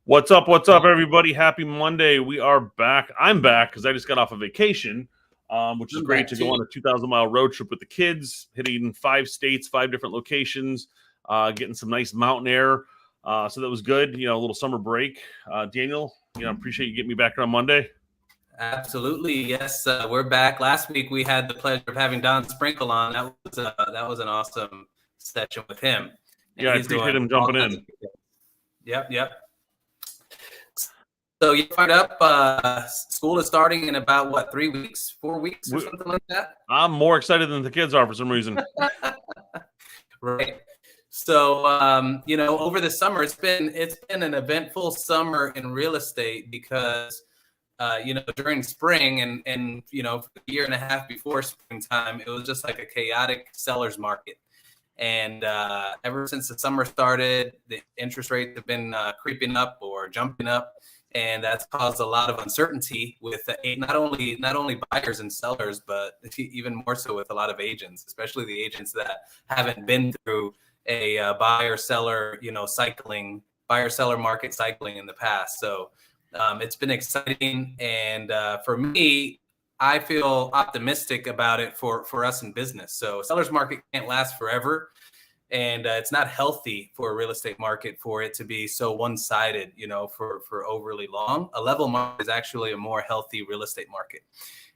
What's up? What's up, everybody? Happy Monday. We are back. I'm back because I just got off a vacation, which is great to go on a 2,000-mile road trip with the kids, hitting 5 states, 5 different locations, getting some nice mountain air. So that was good. A little summer break. Daniel, appreciate you getting me back on Monday. Absolutely. Yes, we're back. Last week we had the pleasure of having Don Sprinkle on. That was an awesome session with him. And I appreciate him jumping in. Yep. So you fired up. School is starting in about 3 weeks, 4 weeks, or something like that. I'm more excited than the kids are for some reason. Right. So over the summer, it's been an eventful summer in real estate because during spring and for a year and a half before springtime, it was just like a chaotic seller's market. And ever since the summer started, the interest rates have been creeping up or jumping up. And that's caused a lot of uncertainty with not only buyers and sellers, but even more so with a lot of agents, especially the agents that haven't been through a buyer-seller market cycling in the past. So it's been exciting. And for me, I feel optimistic about it for us in business. So seller's market can't last forever. And it's not healthy for a real estate market for it to be so one-sided, for overly long. A level market is actually a more healthy real estate market.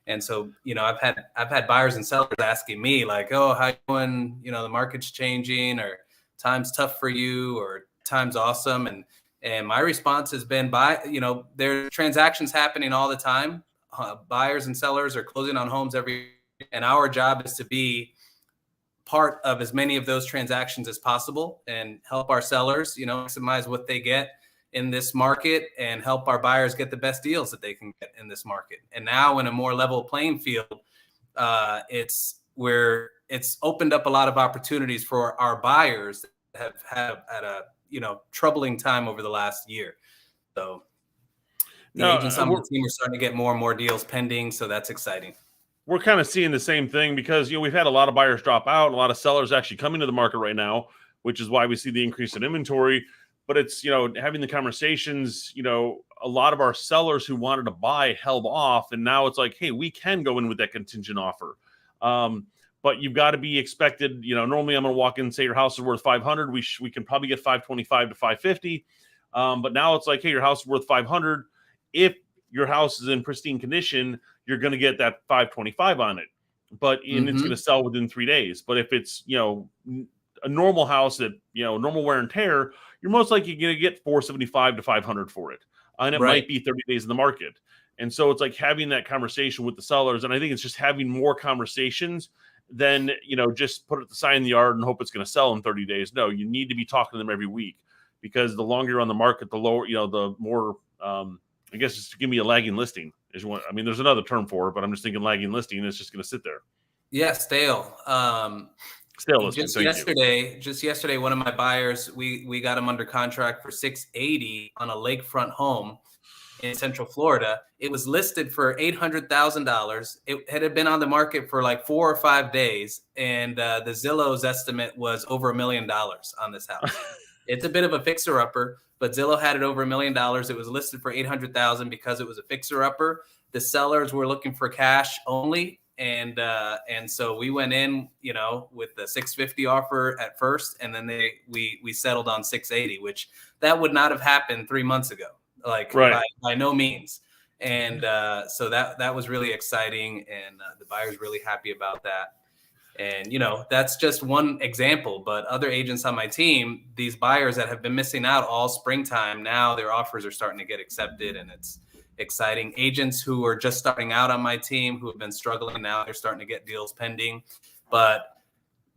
And so, I've had buyers and sellers asking me like, oh, how you doing? The market's changing, or time's tough for you, or time's awesome. And my response has been there are transactions happening all the time. Buyers and sellers are closing on homes and our job is to be part of as many of those transactions as possible and help our sellers, maximize what they get in this market and help our buyers get the best deals that they can get in this market. And now in a more level playing field, it's opened up a lot of opportunities for our buyers that have had a troubling time over the last year. So the agents on the team are starting to get more and more deals pending. So that's exciting. We're kind of seeing the same thing because, we've had a lot of buyers drop out, a lot of sellers actually coming to the market right now, which is why we see the increase in inventory. But it's, having the conversations, a lot of our sellers who wanted to buy held off. And now it's like, hey, we can go in with that contingent offer. But you've got to be expected, normally I'm going to walk in and say your house is worth 500. We can probably get 525 to 550. But now it's like, hey, your house is worth 500. If your house is in pristine condition, you're going to get that 525 on it, but it's going to sell within 3 days. But if it's, a normal house that, normal wear and tear, you're most likely going to get 475 to 500 for it. And it might be 30 days in the market. And so it's like having that conversation with the sellers. And I think it's just having more conversations than, just put it the sign in the yard and hope it's going to sell in 30 days. No, you need to be talking to them every week, because the longer you're on the market, the lower, the more, I guess just to give me a lagging listing is one. I mean, there's another term for it, but I'm just thinking lagging listing is just going to sit there. Yeah, stale. Stale listing. Just yesterday, one of my buyers, we got him under contract for $680 on a lakefront home in Central Florida. It was listed for $800,000. It had been on the market for like 4 or 5 days, and the Zillow's estimate was over $1 million on this house. It's a bit of a fixer-upper, but Zillow had it over $1 million. It was listed for $800,000 because it was a fixer-upper. The sellers were looking for cash only, and so we went in, with the $650 offer at first, and then we settled on $680, which that would not have happened 3 months ago, by no means. And so that was really exciting, and the buyer's really happy about that. And, that's just one example, but other agents on my team, these buyers that have been missing out all springtime, now their offers are starting to get accepted, and it's exciting. Agents who are just starting out on my team, who have been struggling, now they're starting to get deals pending, but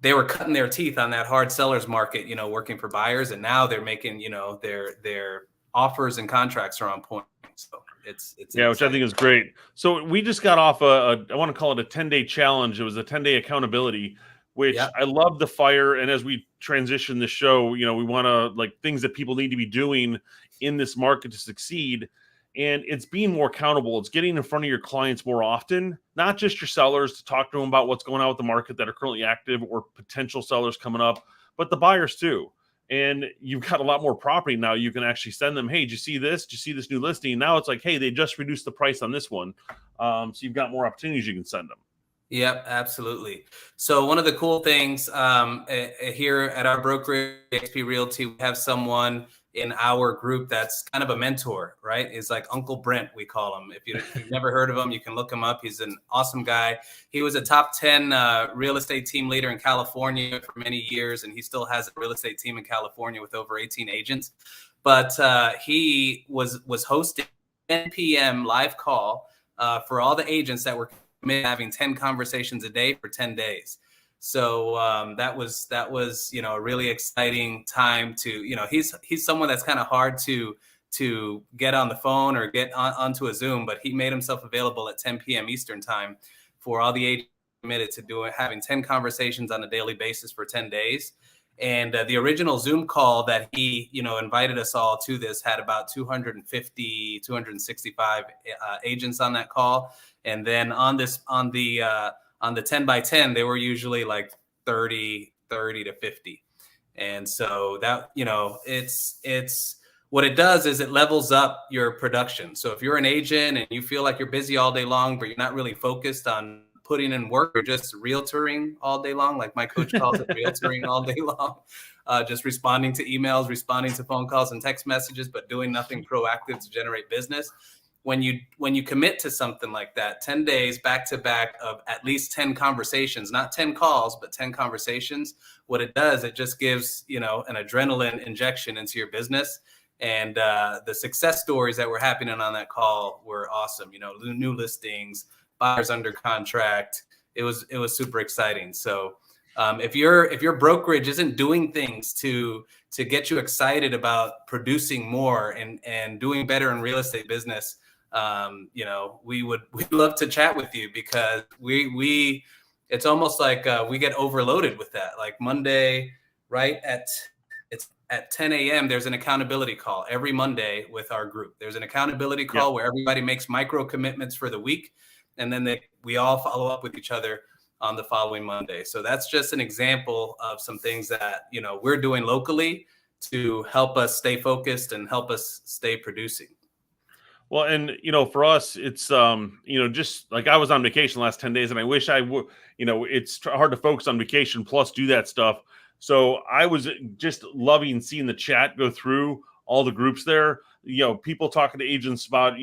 they were cutting their teeth on that hard seller's market, working for buyers. And now they're making, their offers and contracts are on point. So it's which I think is great. So we just got off I want to call it a 10-day challenge. It was a 10-day accountability, which I love the fire. And as we transition the show, we want to things that people need to be doing in this market to succeed. And it's being more accountable. It's getting in front of your clients more often, not just your sellers, to talk to them about what's going on with the market that are currently active or potential sellers coming up, but the buyers too. and you've got a lot more property now. You can actually send them, hey, did you see this? Did you see this new listing? Now it's like, hey, they just reduced the price on this one. So you've got more opportunities you can send them. Yep, absolutely. So one of the cool things here at our brokerage, XP Realty, we have someone in our group that's kind of a mentor, right? It's like Uncle Brent, we call him. If you've never heard of him, you can look him up. He's an awesome guy. He was a top 10 real estate team leader in California for many years, and he still has a real estate team in California with over 18 agents. But he was hosting 10 p.m. live call for all the agents that were having 10 conversations a day for 10 days. So that was a really exciting time to, he's someone that's kind of hard to get on the phone or get onto a Zoom, but he made himself available at 10 p.m. Eastern time for all the agents committed to having 10 conversations on a daily basis for 10 days. And the original Zoom call that he, invited us all to this had about 265 agents on that call. And then on the 10 by 10, they were usually like 30 to 50. And so that, it's what it does is it levels up your production. So if you're an agent and you feel like you're busy all day long, but you're not really focused on putting in work, you're just realtoring all day long, like my coach calls it, realtoring all day long, just responding to emails, responding to phone calls and text messages, but doing nothing proactive to generate business. When you commit to something like that, 10 days back to back of at least 10 conversations, not 10 calls, but 10 conversations, what it does, it just gives, an adrenaline injection into your business. And the success stories that were happening on that call were awesome. New listings, buyers under contract. It was super exciting. So if your brokerage isn't doing things to get you excited about producing more and doing better in real estate business, we'd love to chat with you, because it's almost like we get overloaded with that. Like Monday, right at 10 a.m. there's an accountability call every Monday with our group. There's an accountability call where everybody makes micro commitments for the week, and then we all follow up with each other on the following Monday. So that's just an example of some things that we're doing locally to help us stay focused and help us stay producing. Well, and for us, it's just like I was on vacation the last 10 days, and I wish I would. It's hard to focus on vacation plus do that stuff. So I was just loving seeing the chat go through all the groups there. People talking to agents about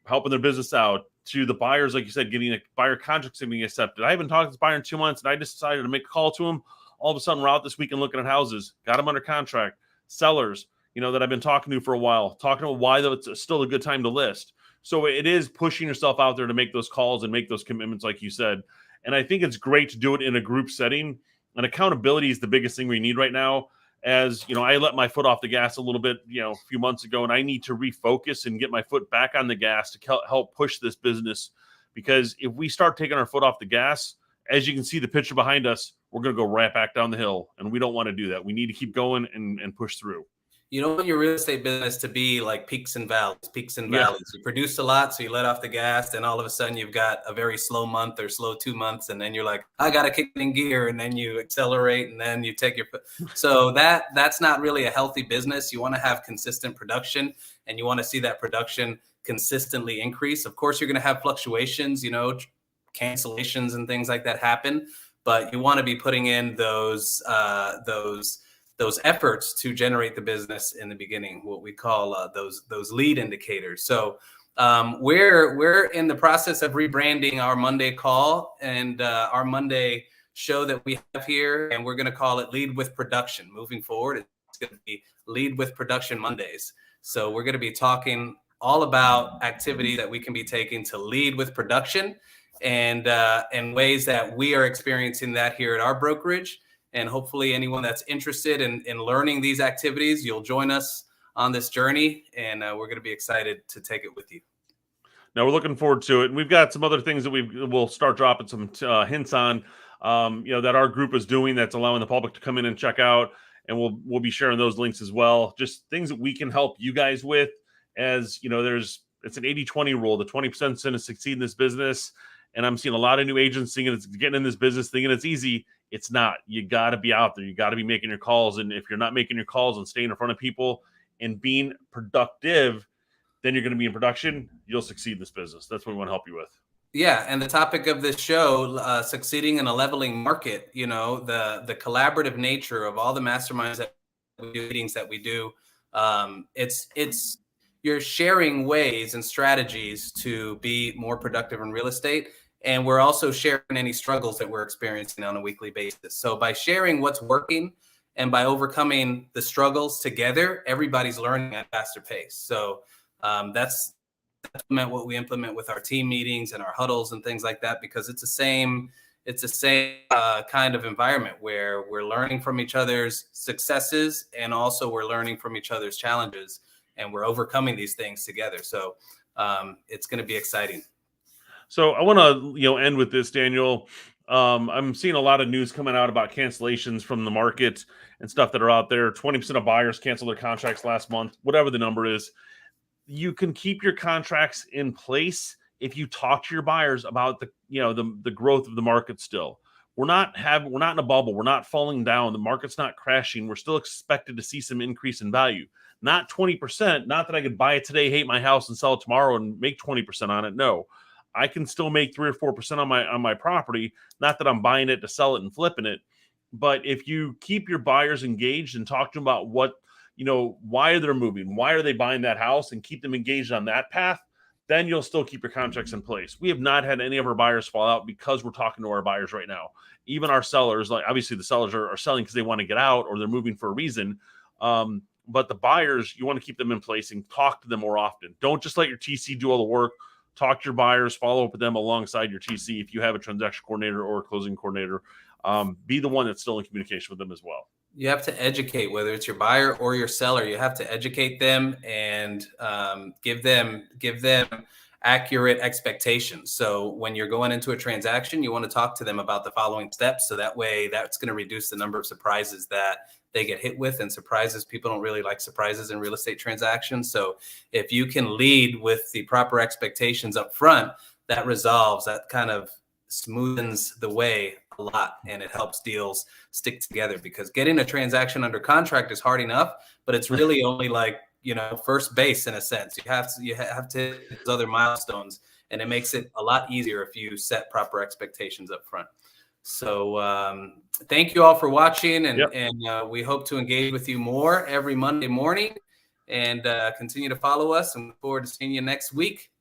helping their business out, to the buyers, like you said, getting a buyer contract being accepted. I haven't talked to this buyer in 2 months, and I just decided to make a call to him. All of a sudden, we're out this weekend looking at houses, got them under contract. Sellers, that I've been talking to for a while, talking about why it's still a good time to list. So it is pushing yourself out there to make those calls and make those commitments, like you said. And I think it's great to do it in a group setting. And accountability is the biggest thing we need right now. As I let my foot off the gas a little bit, a few months ago, and I need to refocus and get my foot back on the gas to help push this business. Because if we start taking our foot off the gas, as you can see the picture behind us, we're going to go right back down the hill, and we don't want to do that. We need to keep going and push through. You don't want your real estate business to be like peaks and valleys. You produce a lot, so you let off the gas, and all of a sudden you've got a very slow month or slow 2 months, and then you're like, I got to kick it in gear, and then you accelerate, and then you take your foot. So that's not really a healthy business. You want to have consistent production, and you want to see that production consistently increase. Of course, you're going to have fluctuations, cancellations and things like that happen, but you want to be putting in those efforts to generate the business in the beginning, what we call those lead indicators. So we're in the process of rebranding our Monday call and our Monday show that we have here, and we're going to call it Lead with Production. Moving forward, it's going to be Lead with Production Mondays. So we're going to be talking all about activity that we can be taking to lead with production, and ways that we are experiencing that here at our brokerage. And hopefully anyone that's interested in learning these activities, you'll join us on this journey, and we're going to be excited to take it with you. Now, we're looking forward to it. And we've got some other things that we'll start dropping some hints on, that our group is doing that's allowing the public to come in and check out. And we'll be sharing those links as well. Just things that we can help you guys with. As it's an 80-20 rule. The 20% is going to succeed in this business. And I'm seeing a lot of new agents getting in this business thinking it's easy. It's not. You got to be out there. You got to be making your calls. And if you're not making your calls and staying in front of people and being productive, then you're going to be in production. You'll succeed in this business. That's what we want to help you with. Yeah, and the topic of this show, succeeding in a leveling market, you know, the collaborative nature of all the masterminds that we do, meetings that we do, it's you're sharing ways and strategies to be more productive in real estate, and we're also sharing any struggles that we're experiencing on a weekly basis. So by sharing what's working and by overcoming the struggles together, everybody's learning at a faster pace. So that's what we implement with our team meetings and our huddles and things like that, because it's the same kind of environment where we're learning from each other's successes, and also we're learning from each other's challenges, and we're overcoming these things together. So it's going to be exciting. So I want to end with this, Daniel. I'm seeing a lot of news coming out about cancellations from the market and stuff that are out there. 20% of buyers canceled their contracts last month, whatever the number is. You can keep your contracts in place if you talk to your buyers about the growth of the market. Still, we're not in a bubble. We're not falling down. The market's not crashing. We're still expected to see some increase in value. Not 20%. Not that I could buy it today, hate my house, and sell it tomorrow and make 20% on it. No, I can still make 3 or 4% on my property. Not that I'm buying it to sell it and flipping it. But if you keep your buyers engaged and talk to them about why they're moving, why are they buying that house, and keep them engaged on that path, then you'll still keep your contracts in place. We have not had any of our buyers fall out because we're talking to our buyers right now. Even our sellers, like obviously the sellers are selling because they want to get out or they're moving for a reason. But the buyers, you want to keep them in place and talk to them more often. Don't just let your TC do all the work. Talk to your buyers, follow up with them alongside your TC. If you have a transaction coordinator or a closing coordinator, be the one that's still in communication with them as well. You have to educate, whether it's your buyer or your seller. You have to educate them and give them accurate expectations. So when you're going into a transaction, you want to talk to them about the following steps. So that way, that's going to reduce the number of surprises that they get hit with. And surprises, people don't really like surprises in real estate transactions. So if you can lead with the proper expectations up front, that resolves, that kind of smoothens the way a lot, and it helps deals stick together, because getting a transaction under contract is hard enough, but it's really only like, first base in a sense. You have to hit those other milestones, and it makes it a lot easier if you set proper expectations up front. So thank you all for watching, and we hope to engage with you more every Monday morning, and continue to follow us, and look forward to seeing you next week.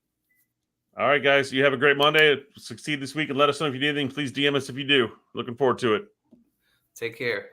All right, guys. You have a great Monday. Succeed this week, and let us know if you need anything. Please DM us if you do. Looking forward to it. Take care.